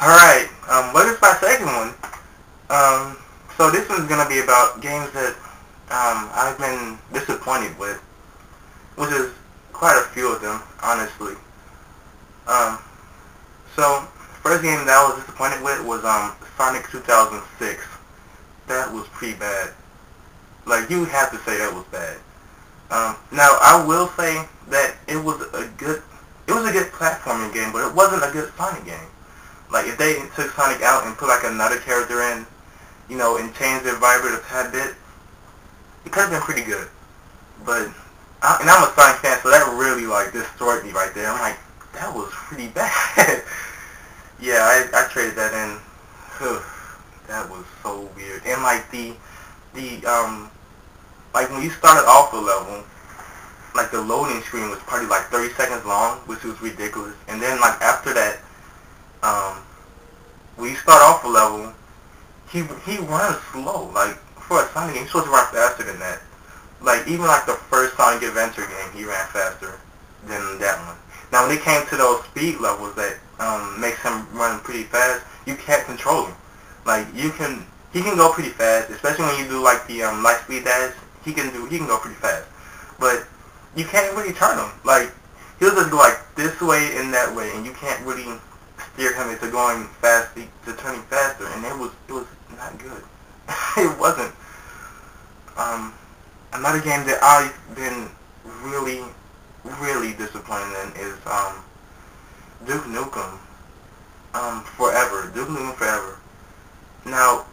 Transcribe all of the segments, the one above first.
Alright, what is my second one? So this one's gonna be about games that, I've been disappointed with, which is quite a few of them, honestly. Um, so, first game that I was disappointed with was, Sonic 2006. That was pretty bad. Like, you have to say that was bad. Now, I will say that it was a good platforming game, but it wasn't a good Sonic game. Like, if they took Sonic out and put, like, another character in, and changed the environment a tad bit, it could have been pretty good. But, and I'm a Sonic fan, so that really, like, destroyed me right there. I'm like, that was pretty bad. Yeah, I traded that in. That was so weird. And, like, like, when you started off the level, like, the loading screen was probably, like, 30 seconds long, which was ridiculous. And then, like, after that, um, when you start off a level, he runs slow. Like, for a Sonic game, he's supposed to run faster than that. Like, even like the first Sonic Adventure game, he ran faster than that one. Now, when it came to those speed levels that makes him run pretty fast, you can't control him. Like, he can go pretty fast, especially when you do like the light speed dash. He can go pretty fast, but you can't really turn him. Like, he'll just go like this way and that way, and you can't really steer him into going fast to turning faster, and it was not good. It wasn't. Another game that I've been really, really disappointed in is Duke Nukem. Forever. Duke Nukem Forever. Now,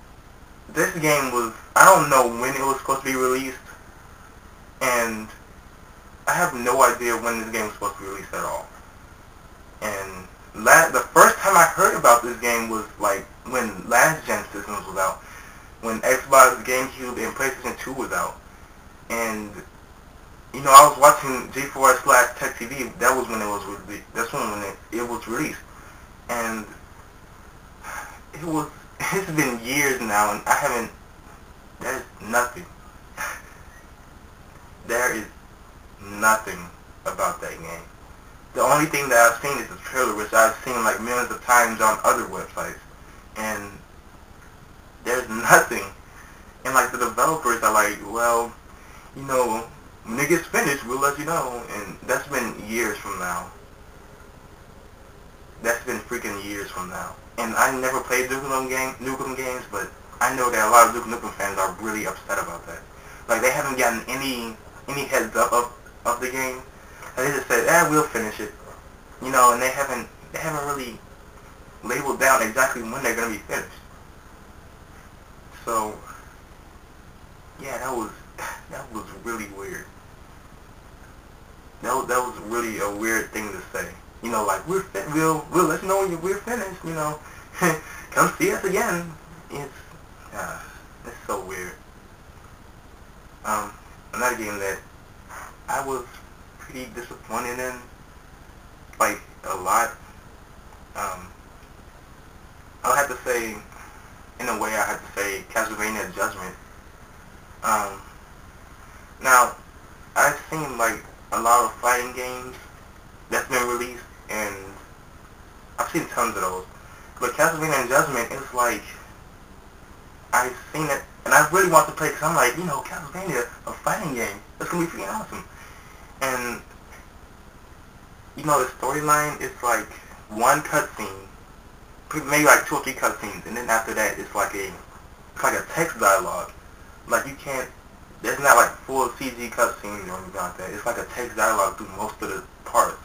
this game was, I don't know when it was supposed to be released, and I have no idea when this game was supposed to be released at all. And the first time I heard about this game was like when last gen systems was out, when Xbox, GameCube, and PlayStation 2 was out. And, I was watching G4/Tech TV. That was when it was released. That's when it was released. And it's been years now, and there's nothing. There is nothing about that game. The only thing that I've seen is the trailer, which I've seen like millions of times on other websites. And there's nothing. And like the developers are like, well, when it gets finished, we'll let you know. And that's been years from now. That's been freaking years from now. And I never played Nukem games, but I know that a lot of Duke Nukem fans are really upset about that. Like, they haven't gotten any heads up of the game. And they just said, we'll finish it. And they haven't really labeled down exactly when they're gonna be finished. So, yeah, that was really weird. That was really a weird thing to say. Like, we'll let you know when we're finished, Come see us again. It's so weird. Another game that I was pretty disappointed in, like, a lot, I'll have to say, in a way, I have to say Castlevania Judgment. Now, I've seen, like, a lot of fighting games that's been released, and I've seen tons of those. But Castlevania Judgment is like, I've seen it, and I really want to play it because I'm like, Castlevania, a fighting game, that's going to be freaking awesome. And, the storyline is like one cutscene, maybe like 2 or 3 cutscenes, and then after that, it's like a text dialogue. Like, there's not like full CG cutscenes or anything like that. It's like a text dialogue through most of the parts.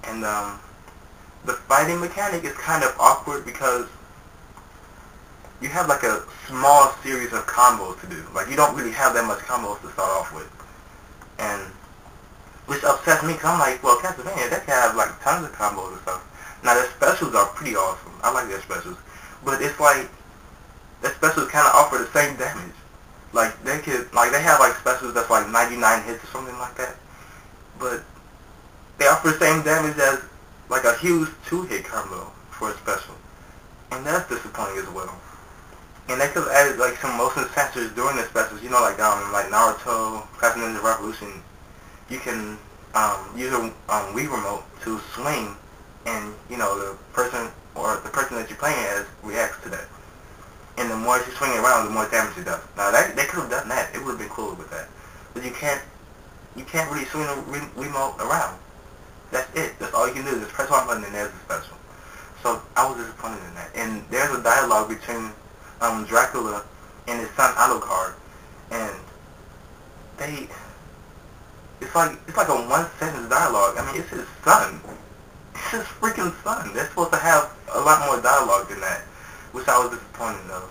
And the fighting mechanic is kind of awkward because you have like a small series of combos to do. Like, you don't really have that much combos to start off with. And which upsets me because I'm like, well, Castlevania, they can have like tons of combos and stuff. Now, their specials are pretty awesome. I like their specials. But it's like, their specials kind of offer the same damage. Like, they have like specials that's like 99 hits or something like that. But they offer the same damage as like a huge 2-hit combo for a special. And that's disappointing as well. And they could have added like some motion sensors during the specials, like Naruto, Castlevania Revolution. You can use a Wii remote to swing, and the person that playing as reacts to that. And the more you swing it around, the more damage it does. Now they could have done that. It would have been cool with that. But you can't really swing the remote around. That's it. That's all you can do. Just press one button and there's a special. So I was disappointed in that. And there's a dialogue between Dracula and his son Alucard, and it's like a one sentence dialogue. I mean, it's his son. It's his freaking son. They're supposed to have a lot more dialogue than that, which I was disappointed of.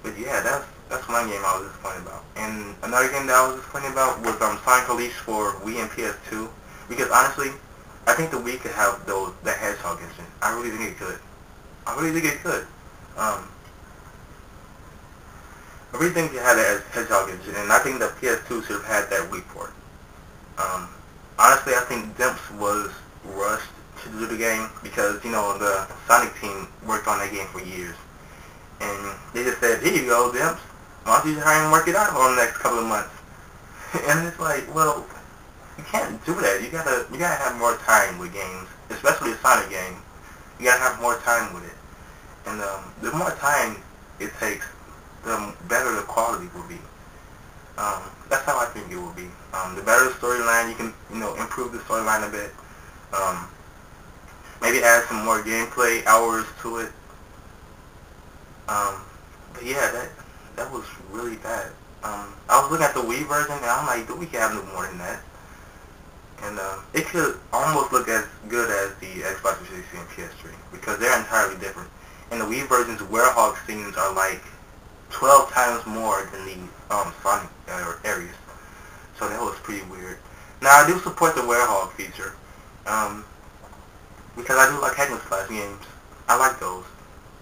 But yeah, that's one game I was disappointed about. And another game that I was disappointed about was Sonic Unleashed for Wii and PS2. Because honestly, I think the Wii could have that Hedgehog engine. I really think it could. I really think it could. I really think it had that Hedgehog engine, and I think the PS2 should have had that Wii port. Honestly, I think Dimps was rushed to do the game because, you know, the Sonic team worked on that game for years. And they just said, here you go, Dimps. Why don't you try and work it out over the next couple of months? And it's like, well, you can't do that. You gotta have more time with games, especially a Sonic game. You gotta have more time with it. And the more time it takes, the better the quality will be. That's how I think it will be. The better the storyline, you can, you know, improve the storyline a bit. Maybe add some more gameplay hours to it. But yeah, that was really bad. I was looking at the Wii version and I'm like, we can have no more than that. And it could almost look as good as the Xbox 360 and PS3 because they're entirely different. In the Wii version's werehog scenes are like 12 times more than the Sonic areas. So that was pretty weird. Now I do support the werehog feature because I do like hack and slash games. I like those.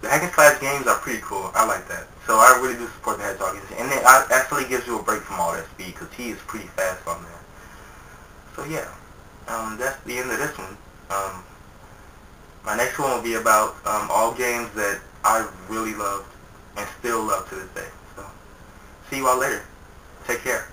The hack and slash games are pretty cool. I like that. So I really do support the Hedgehog engine. And it actually gives you a break from all that speed because he is pretty fast on there. So yeah, that's the end of this one. My next one will be about all games that I really loved and still love to this day. So see you all later. Take care.